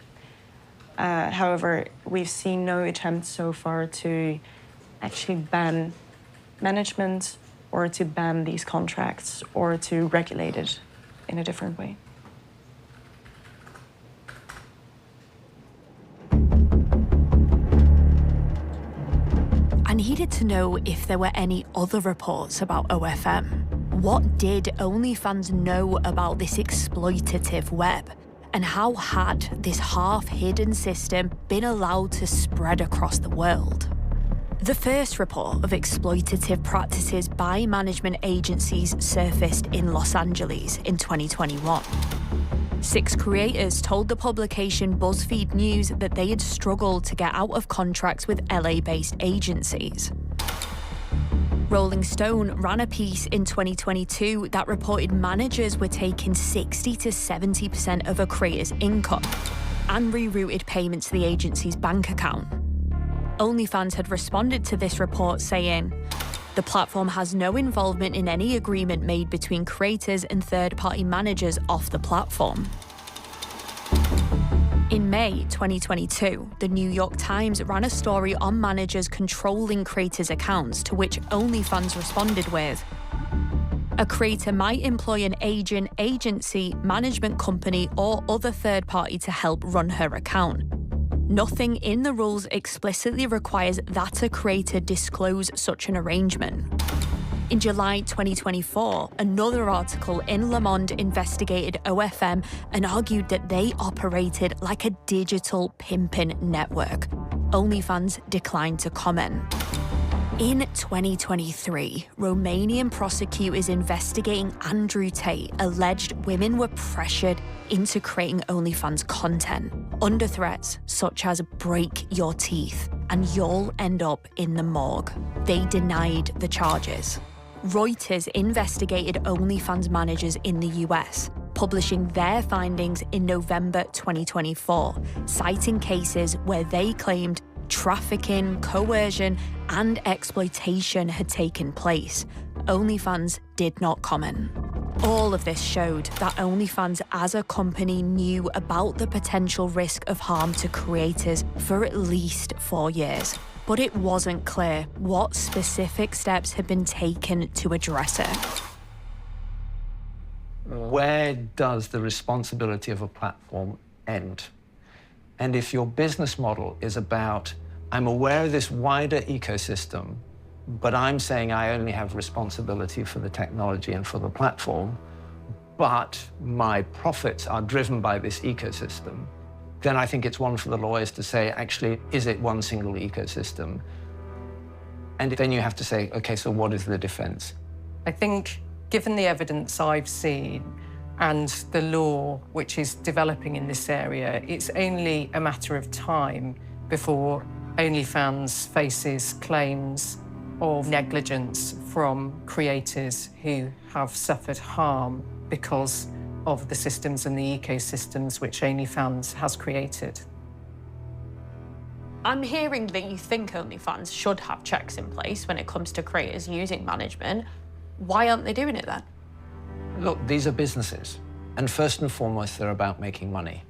However, we've seen no attempt so far to actually ban management or to ban these contracts or to regulate it in a different way. I needed to know if there were any other reports about OFM. What did OnlyFans know about this exploitative web? And how had this half-hidden system been allowed to spread across the world? The first report of exploitative practices by management agencies surfaced in Los Angeles in 2021. 6 creators told the publication BuzzFeed News that they had struggled to get out of contracts with LA-based agencies. Rolling Stone ran a piece in 2022 that reported managers were taking 60 to 70% of a creator's income and rerouted payments to the agency's bank account. OnlyFans had responded to this report saying, the platform has no involvement in any agreement made between creators and third-party managers off the platform. In May 2022, the New York Times ran a story on managers controlling creators' accounts, to which OnlyFans responded with, a creator might employ an agent, agency, management company, or other third party to help run her account. Nothing in the rules explicitly requires that a creator disclose such an arrangement. In July 2024, another article in Le Monde investigated OFM and argued that they operated like a digital pimping network. OnlyFans declined to comment. In 2023, Romanian prosecutors investigating Andrew Tate alleged women were pressured into creating OnlyFans content under threats such as break your teeth and you'll end up in the morgue. They denied the charges. Reuters investigated OnlyFans managers in the US, publishing their findings in November 2024, citing cases where they claimed trafficking, coercion, and exploitation had taken place. OnlyFans did not comment. All of this showed that OnlyFans as a company knew about the potential risk of harm to creators for at least 4 years. But it wasn't clear what specific steps had been taken to address it. Where does the responsibility of a platform end? And if your business model is about, I'm aware of this wider ecosystem, but I'm saying I only have responsibility for the technology and for the platform, but my profits are driven by this ecosystem, then I think it's one for the lawyers to say, actually, is it one single ecosystem? And then you have to say, okay, so what is the defense? I think, given the evidence I've seen and the law which is developing in this area, it's only a matter of time before OnlyFans faces claims of negligence from creators who have suffered harm because of the systems and the ecosystems which OnlyFans has created. I'm hearing that you think OnlyFans should have checks in place when it comes to creators using management. Why aren't they doing it then? Look, these are businesses, and first and foremost, they're about making money.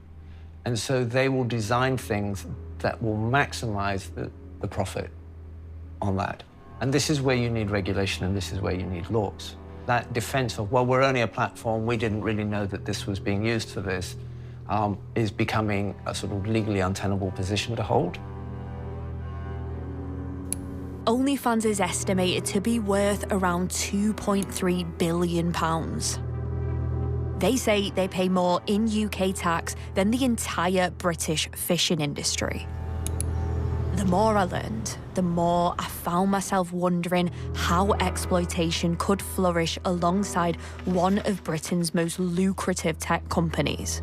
And so they will design things that will maximize the profit on that. And this is where you need regulation, and this is where you need laws. That defense of, well, we're only a platform, we didn't really know that this was being used for this, is becoming a sort of legally untenable position to hold. OnlyFans is estimated to be worth around £2.3 billion. They say they pay more in UK tax than the entire British fishing industry. The more I learned, the more I found myself wondering how exploitation could flourish alongside one of Britain's most lucrative tech companies.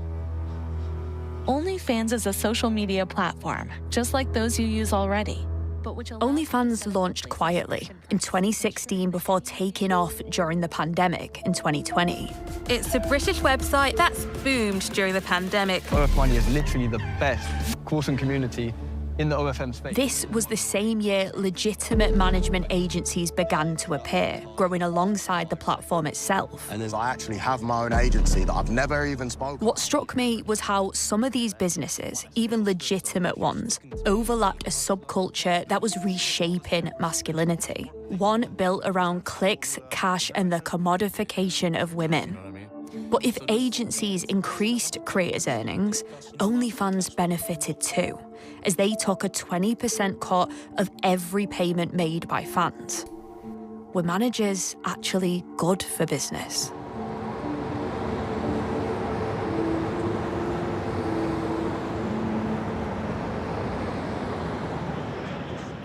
OnlyFans is a social media platform, just like those you use already. OnlyFans launched quietly in 2016 before taking off during the pandemic in 2020. It's a British website that's boomed during the pandemic. OF Money is literally the best course and community in the OFM space. This was the same year legitimate management agencies began to appear, growing alongside the platform itself. And I actually have my own agency that I've never even spoken. What struck me was how some of these businesses, even legitimate ones, overlapped a subculture that was reshaping masculinity. One built around clicks, cash, and the commodification of women. But if agencies increased creators' earnings, OnlyFans benefited too, as they took a 20% cut of every payment made by fans. Were managers actually good for business?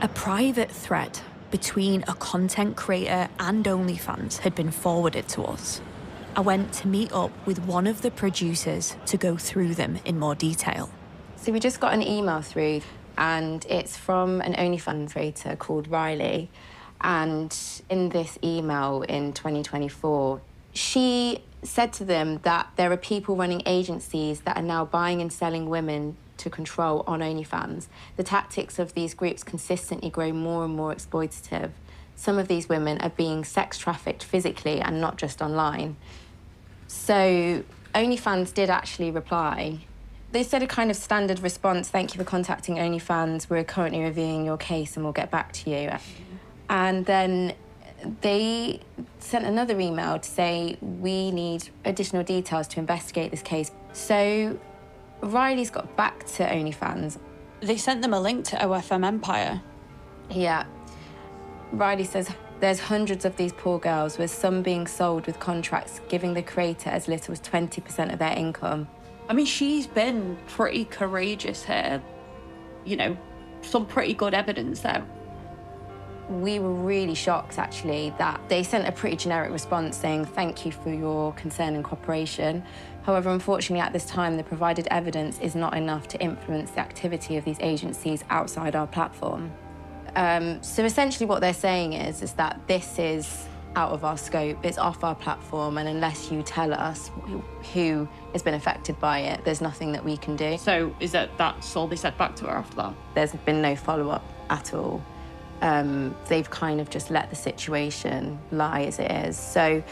A private thread between a content creator and OnlyFans had been forwarded to us. I went to meet up with one of the producers to go through them in more detail. So we just got an email through, and it's from an OnlyFans creator called Riley. And in this email in 2024, she said to them that there are people running agencies that are now buying and selling women to control on OnlyFans. The tactics of these groups consistently grow more and more exploitative. Some of these women are being sex trafficked physically and not just online. So OnlyFans did actually reply. They said a kind of standard response: thank you for contacting OnlyFans. We're currently reviewing your case and we'll get back to you. And then they sent another email to say, we need additional details to investigate this case. So Riley's got back to OnlyFans. They sent them a link to OFM Empire. Yeah. Riley says there's hundreds of these poor girls, with some being sold with contracts giving the creator as little as 20% of their income. I mean, she's been pretty courageous here. You know, some pretty good evidence there. We were really shocked, actually, that they sent a pretty generic response saying, thank you for your concern and cooperation. However, unfortunately, at this time, the provided evidence is not enough to influence the activity of these agencies outside our platform. So essentially what they're saying is that this is out of our scope, it's off our platform, and unless you tell us who has been affected by it, there's nothing that we can do. So is that's all they said back to her after that? There's been no follow-up at all. They've kind of just let the situation lie as it is. So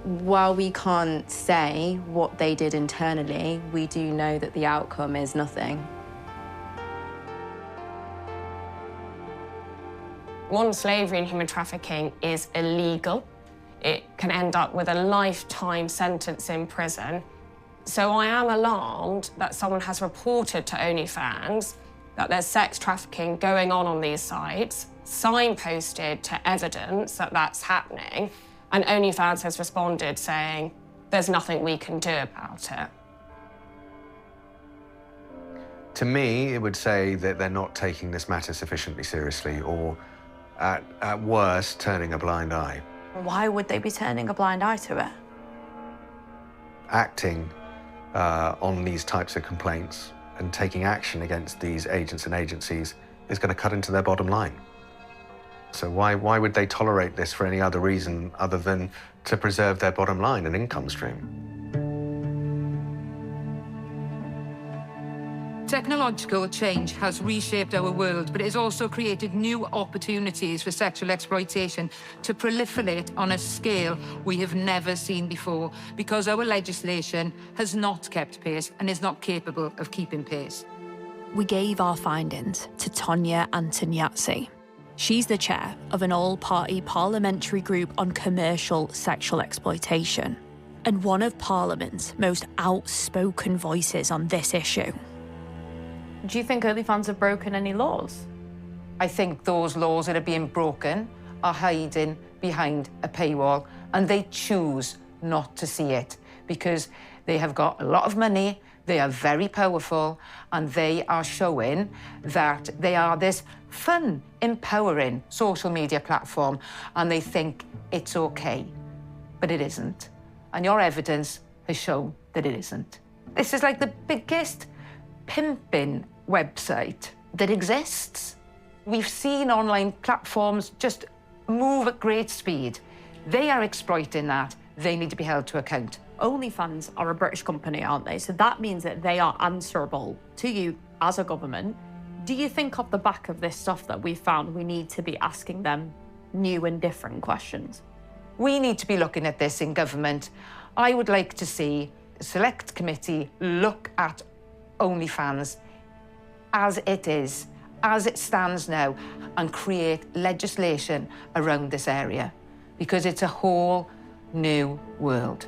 while we can't say what they did internally, we do know that the outcome is nothing. Modern slavery and human trafficking is illegal. It can end up with a lifetime sentence in prison. So I am alarmed that someone has reported to OnlyFans that there's sex trafficking going on these sites, signposted to evidence that that's happening, and OnlyFans has responded saying, there's nothing we can do about it. To me, it would say that they're not taking this matter sufficiently seriously, or at worst, turning a blind eye. Why would they be turning a blind eye to it? Acting on these types of complaints and taking action against these agents and agencies is going to cut into their bottom line. So why would they tolerate this for any other reason other than to preserve their bottom line and income stream? Technological change has reshaped our world, but it has also created new opportunities for sexual exploitation to proliferate on a scale we have never seen before, because our legislation has not kept pace and is not capable of keeping pace. We gave our findings to Tonia Antoniazzi. She's the chair of an all-party parliamentary group on commercial sexual exploitation, and one of Parliament's most outspoken voices on this issue. Do you think OnlyFans have broken any laws? I think those laws that are being broken are hiding behind a paywall, and they choose not to see it because they have got a lot of money, they are very powerful, and they are showing that they are this fun, empowering social media platform, and they think it's okay, but it isn't. And your evidence has shown that it isn't. This is like the biggest pimping website that exists. We've seen online platforms just move at great speed. They are exploiting that. They need to be held to account. OnlyFans are a British company, aren't they? So that means that they are answerable to you as a government. Do you think off the back of this stuff that we found, we need to be asking them new and different questions? We need to be looking at this in government. I would like to see a select committee look at OnlyFans as it is, as it stands now, and create legislation around this area, because it's a whole new world.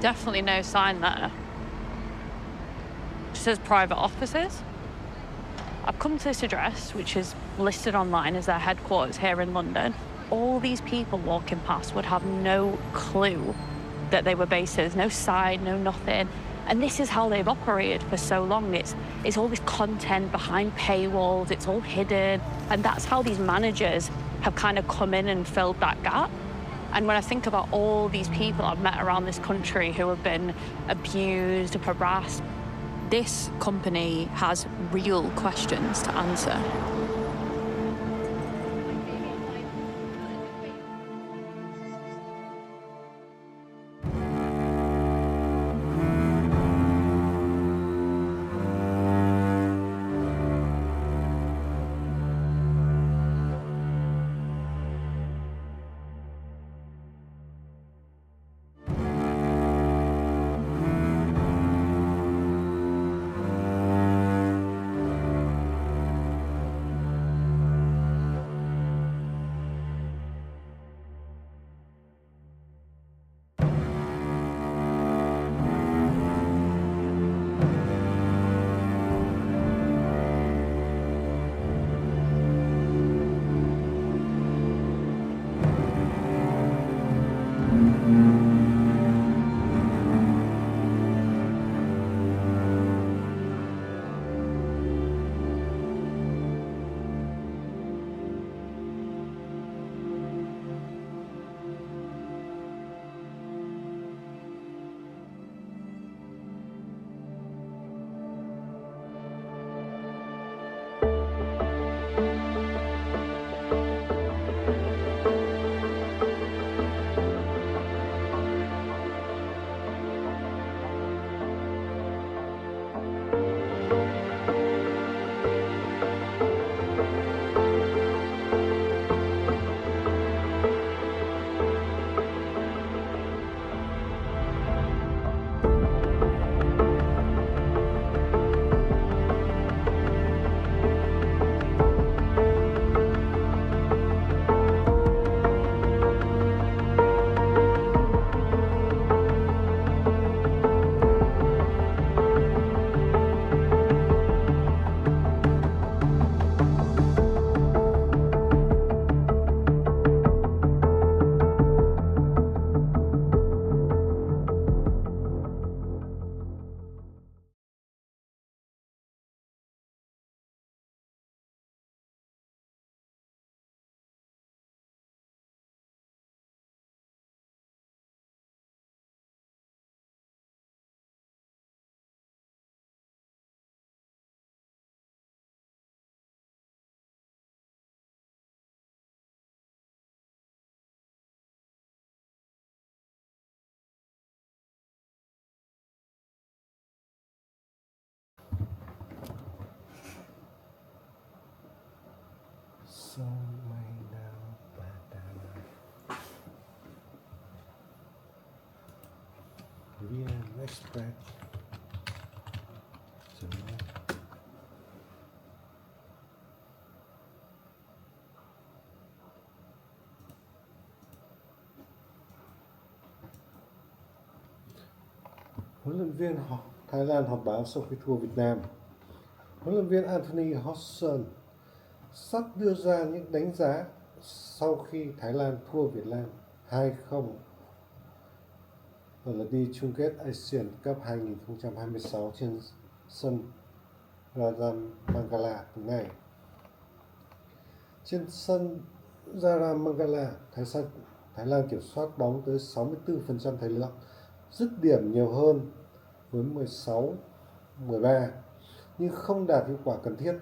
Definitely no sign there. It says private offices. I've come to this address, which is listed online as their headquarters here in London. All these people walking past would have no clue that they were based here. There's no sign, no nothing. And this is how they've operated for so long. It's all this content behind paywalls, it's all hidden. And that's how these managers have kind of come in and filled that gap. And when I think about all these people I've met around this country who have been abused, harassed, This company has real questions to answer. VN Express. Huấn luyện viên Thái Lan họp báo sau khi thua Việt Nam. Huấn luyện viên Anthony Hodgson sắp đưa ra những đánh giá sau khi Thái Lan thua Việt Nam 2-0 ở lượt đi chung kết Asian Cup 2026 trên sân Mangala tuần này. Trên sân Mangala, Thái Lan kiểm soát bóng tới 64% thời lượng, dứt điểm nhiều hơn với 16-13, nhưng không đạt hiệu quả cần thiết.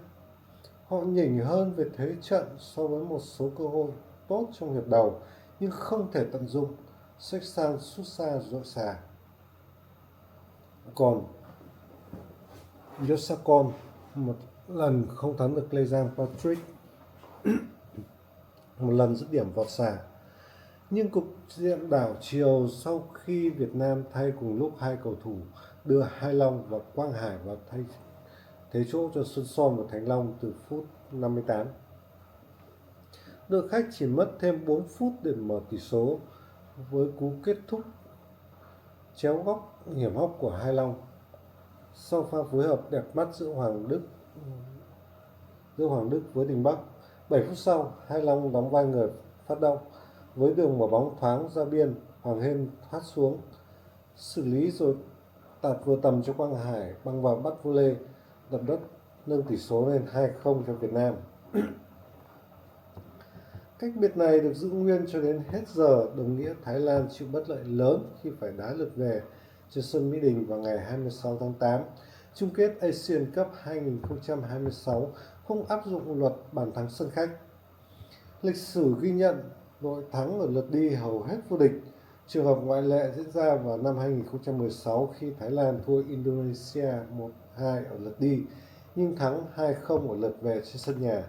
Họ nhỉnh hơn về thế trận so với một số cơ hội tốt trong hiệp đầu, nhưng không thể tận dụng. Sexton sút xa rội xà. Còn Yosakon một lần không thắng được Lê Giang Patrick, một lần dứt điểm vọt xà. Nhưng cục diện đảo chiều sau khi Việt Nam thay cùng lúc hai cầu thủ đưa Hai Long và Quang Hải vào thay thế chỗ cho Xuân Son và Thành Long từ phút 58. Đội khách chỉ mất thêm 4 phút để mở tỷ số với cú kết thúc chéo góc hiểm hóc của Hai Long. Sau pha phối hợp đẹp mắt giữa Hoàng Đức với Đình Bắc, 7 phút sau, Hai Long đóng vai người phát động. Với đường mở bóng thoáng ra biên, Hoàng Hên thoát xuống, xử lý rồi tạt vừa tầm cho Quang Hải băng vào bắt volley, đập đất nâng tỷ số lên 2-0 cho Việt Nam. Cách biệt này được giữ nguyên cho đến hết giờ, đồng nghĩa Thái Lan chịu bất lợi lớn khi phải đá lượt về trên sân Mỹ Đình vào ngày 26 tháng 8. Chung kết Asian Cup 2026 không áp dụng luật bàn thắng sân khách. Lịch sử ghi nhận đội thắng ở lượt đi hầu hết vô địch. Trường hợp ngoại lệ diễn ra vào năm 2016 khi Thái Lan thua Indonesia 1-2 ở lượt đi, nhưng thắng 2-0 ở lượt về trên sân nhà.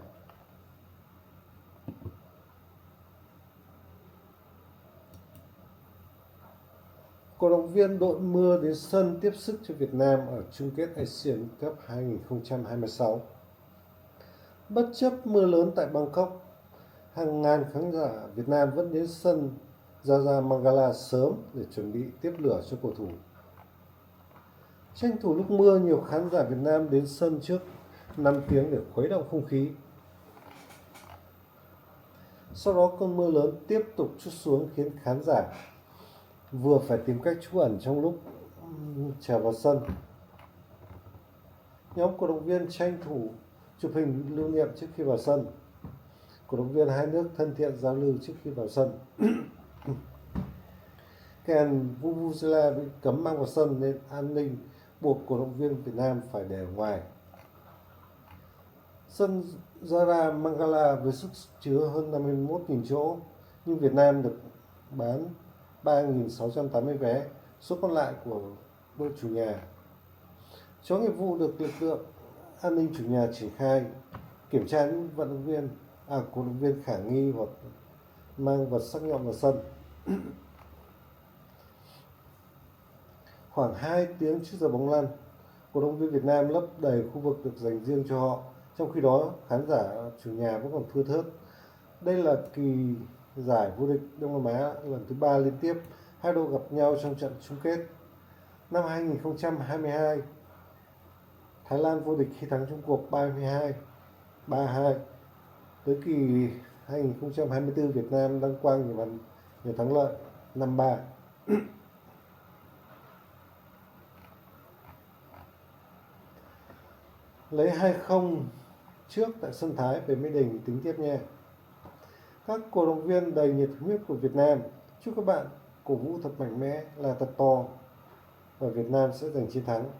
Cổ động viên đội mưa đến sân tiếp sức cho Việt Nam ở chung kết Asian Cup 2026. Bất chấp mưa lớn tại Bangkok, hàng ngàn khán giả Việt Nam vẫn đến sân Mangala sớm để chuẩn bị tiếp lửa cho cầu thủ. Tranh thủ lúc mưa, nhiều khán giả Việt Nam đến sân trước 5 tiếng để khuấy động không khí. Sau đó cơn mưa lớn tiếp tục trút xuống khiến khán giả vừa phải tìm cách trú ẩn trong lúc trèo vào sân. Nhóm cổ động viên tranh thủ chụp hình lưu niệm trước khi vào sân. Cổ động viên hai nước thân thiện giao lưu trước khi vào sân. Kèn vuvuzela bị cấm mang vào sân nên an ninh buộc cổ động viên Việt Nam phải để ở ngoài. Sân Mangala với sức chứa hơn 51.000 chỗ, nhưng Việt Nam được bán 3.680 vé, số còn lại của đội chủ nhà. Chó nghiệp vụ được lực lượng an ninh chủ nhà triển khai kiểm tra những cổ động viên khả nghi hoặc mang vật sắc nhọn vào sân. Khoảng 2 tiếng trước giờ bóng lăn, cổ động viên Việt Nam lấp đầy khu vực được dành riêng cho họ. Trong khi đó, khán giả chủ nhà vẫn còn thưa thớt. Đây là kỳ giải vô địch Đông Nam Á lần thứ 3 liên tiếp, hai đội gặp nhau trong trận chung kết. Năm 2022, Thái Lan vô địch khi thắng Trung Quốc 3-2. Tới kỳ 2024, Việt Nam đăng quang nhiều thắng lợi 5-3. Lấy 2-0 trước tại sân Thái về Mỹ Đình tính tiếp nha. Các cổ động viên đầy nhiệt huyết của Việt Nam, chúc các bạn cổ vũ thật mạnh mẽ, là thật to và Việt Nam sẽ giành chiến thắng.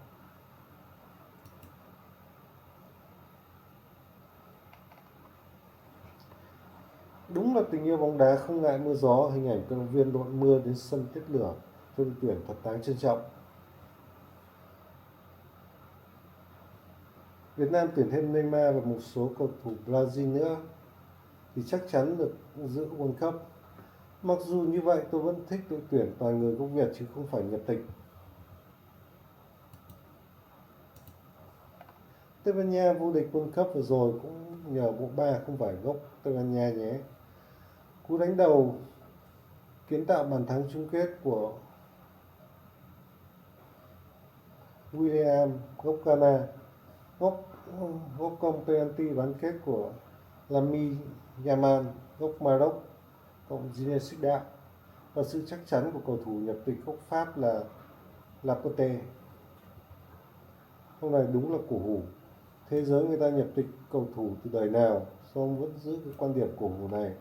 Đúng là tình yêu bóng đá không ngại mưa gió, hình ảnh cổ động viên đội mưa đến sân tiếp lửa cho đội tuyển thật đáng trân trọng. Việt Nam tuyển thêm Neymar và một số cầu thủ Brazil nữa. thì chắc chắn được dự World Cup. Mặc dù như vậy tôi vẫn thích đội tuyển toàn người gốc Việt chứ không phải nhập tịch. Tây Ban Nha vô địch World Cup vừa rồi cũng nhờ bộ ba không phải gốc Tây Ban Nha nhé. Cú đánh đầu kiến tạo bàn thắng chung kết của William gốc Ghana, gốc công penalty bán kết của Lamine Yamal gốc Maroc cộng Zinedine Zidane và sự chắc chắn của cầu thủ nhập tịch gốc Pháp là Laporte. Hôm nay đúng là cổ hủ. Thế giới người ta nhập tịch cầu thủ từ đời nào, sao ông vẫn giữ cái quan điểm cổ hủ này?